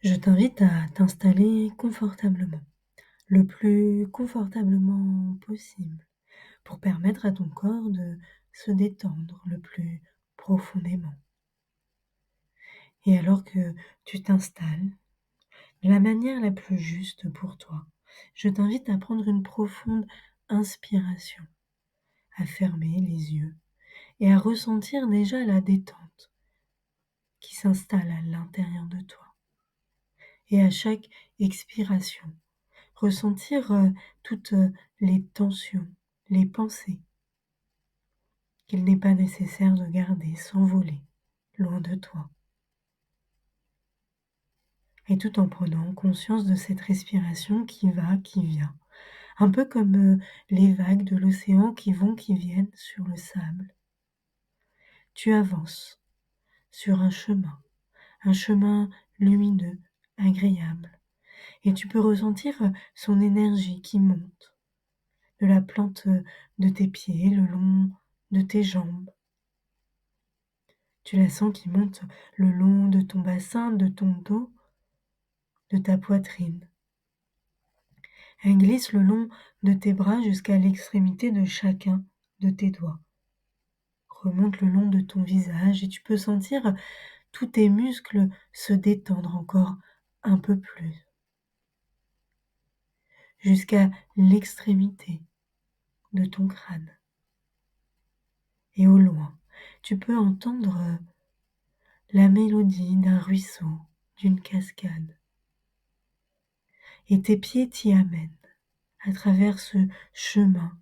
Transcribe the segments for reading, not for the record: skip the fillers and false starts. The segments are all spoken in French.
Je t'invite à t'installer confortablement, le plus confortablement possible, pour permettre à ton corps de se détendre le plus profondément. Et alors que tu t'installes de la manière la plus juste pour toi, je t'invite à prendre une profonde inspiration, à fermer les yeux et à ressentir déjà la détente qui s'installe à l'intérieur de toi. Et à chaque expiration, ressentir toutes les tensions, les pensées qu'il n'est pas nécessaire de garder s'envoler loin de toi. Et tout en prenant conscience de cette respiration qui va, qui vient. Un peu comme les vagues de l'océan qui vont, qui viennent sur le sable. Tu avances sur un chemin lumineux, agréable. Et tu peux ressentir son énergie qui monte de la plante de tes pieds, le long de tes jambes. Tu la sens qui monte le long de ton bassin, de ton dos, de ta poitrine. Elle glisse le long de tes bras jusqu'à l'extrémité de chacun de tes doigts. Remonte le long de ton visage et tu peux sentir tous tes muscles se détendre encore un peu plus. Jusqu'à l'extrémité de ton crâne. Et au loin, tu peux entendre la mélodie d'un ruisseau, d'une cascade. Et tes pieds t'y amènent à travers ce chemin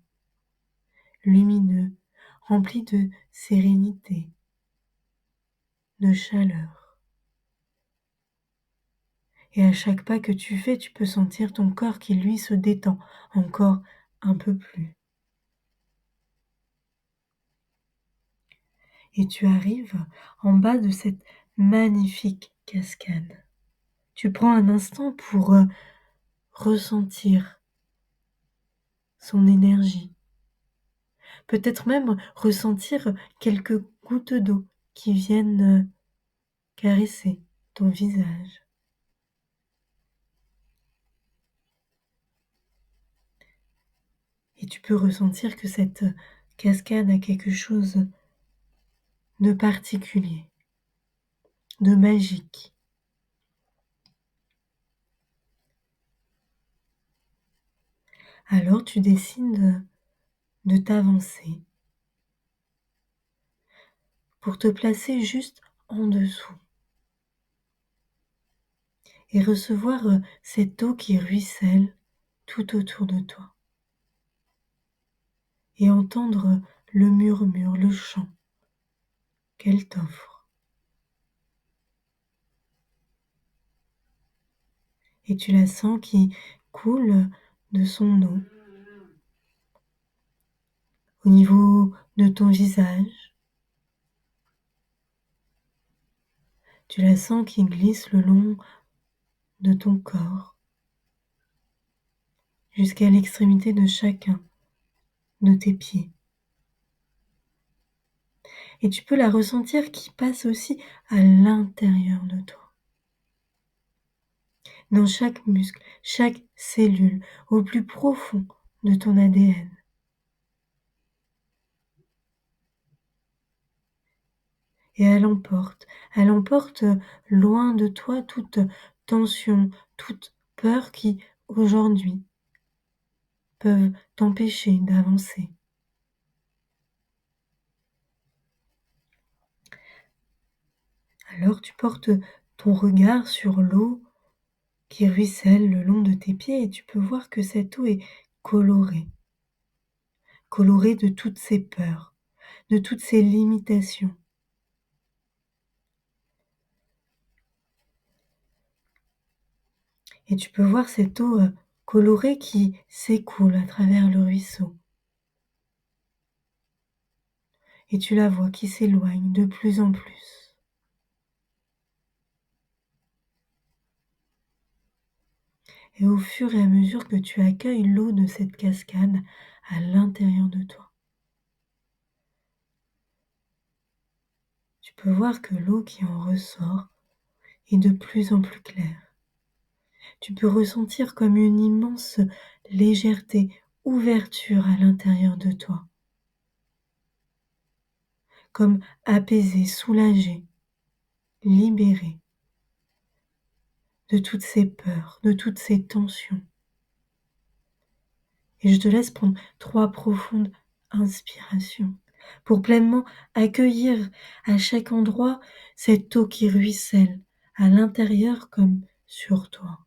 lumineux, rempli de sérénité, de chaleur. Et à chaque pas que tu fais, tu peux sentir ton corps qui, lui, se détend encore un peu plus. Et tu arrives en bas de cette magnifique cascade. Tu prends un instant pour ressentir son énergie. Peut-être même ressentir quelques gouttes d'eau qui viennent caresser ton visage. Et tu peux ressentir que cette cascade a quelque chose de particulier, de magique. Alors tu décides de t'avancer pour te placer juste en dessous et recevoir cette eau qui ruisselle tout autour de toi et entendre le murmure, le chant qu'elle t'offre. Et tu la sens qui coule de son eau au niveau de ton visage. Tu la sens qui glisse le long de ton corps jusqu'à l'extrémité de chacun de tes pieds. Et tu peux la ressentir qui passe aussi à l'intérieur de toi. Dans chaque muscle, chaque cellule, au plus profond de ton ADN. Et elle emporte loin de toi toute tension, toute peur qui, aujourd'hui, peuvent t'empêcher d'avancer. Alors tu portes ton regard sur l'eau qui ruisselle le long de tes pieds et tu peux voir que cette eau est colorée. Colorée de toutes ces peurs, de toutes ces limitations. Et tu peux voir cette eau colorée qui s'écoule à travers le ruisseau. Et tu la vois qui s'éloigne de plus en plus. Et au fur et à mesure que tu accueilles l'eau de cette cascade à l'intérieur de toi, tu peux voir que l'eau qui en ressort est de plus en plus claire. Tu peux ressentir comme une immense légèreté, ouverture à l'intérieur de toi, comme apaisé, soulagé, libéré de toutes ces peurs, de toutes ces tensions. Et je te laisse prendre 3 profondes inspirations pour pleinement accueillir à chaque endroit cette eau qui ruisselle à l'intérieur comme sur toi.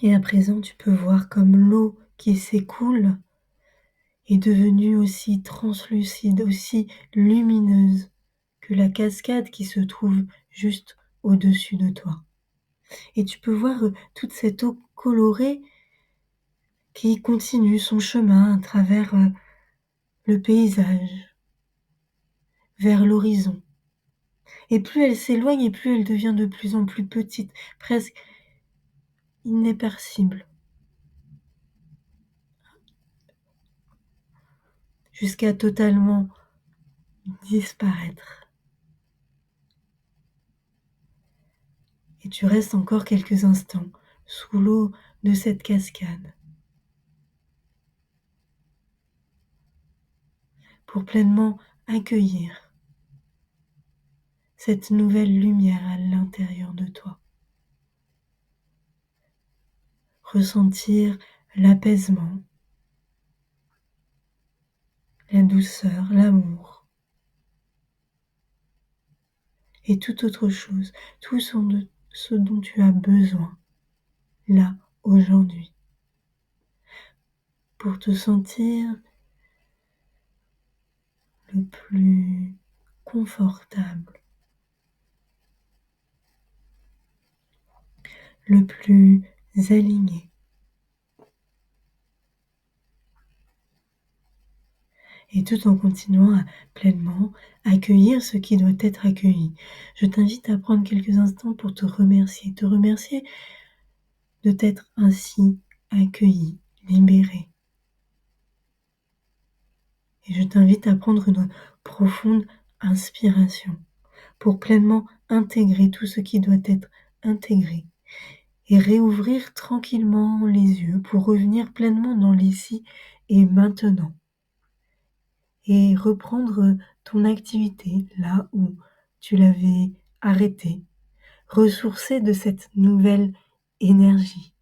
Et à présent, tu peux voir comme l'eau qui s'écoule est devenue aussi translucide, aussi lumineuse que la cascade qui se trouve juste au-dessus de toi. Et tu peux voir toute cette eau colorée qui continue son chemin à travers le paysage, vers l'horizon. Et plus elle s'éloigne et plus elle devient de plus en plus petite, presque inéperceptible, jusqu'à totalement disparaître. Et tu restes encore quelques instants sous l'eau de cette cascade pour pleinement accueillir cette nouvelle lumière à l'intérieur de toi. Ressentir l'apaisement, la douceur, l'amour et toute autre chose, tout ce dont tu as besoin là aujourd'hui pour te sentir le plus confortable, le plus aligné. Et tout en continuant à pleinement accueillir ce qui doit être accueilli. Je t'invite à prendre quelques instants pour te remercier de t'être ainsi accueilli, libéré. Et je t'invite à prendre une profonde inspiration pour pleinement intégrer tout ce qui doit être intégré et réouvrir tranquillement les yeux pour revenir pleinement dans l'ici et maintenant et reprendre ton activité là où tu l'avais arrêtée, ressourcée de cette nouvelle énergie.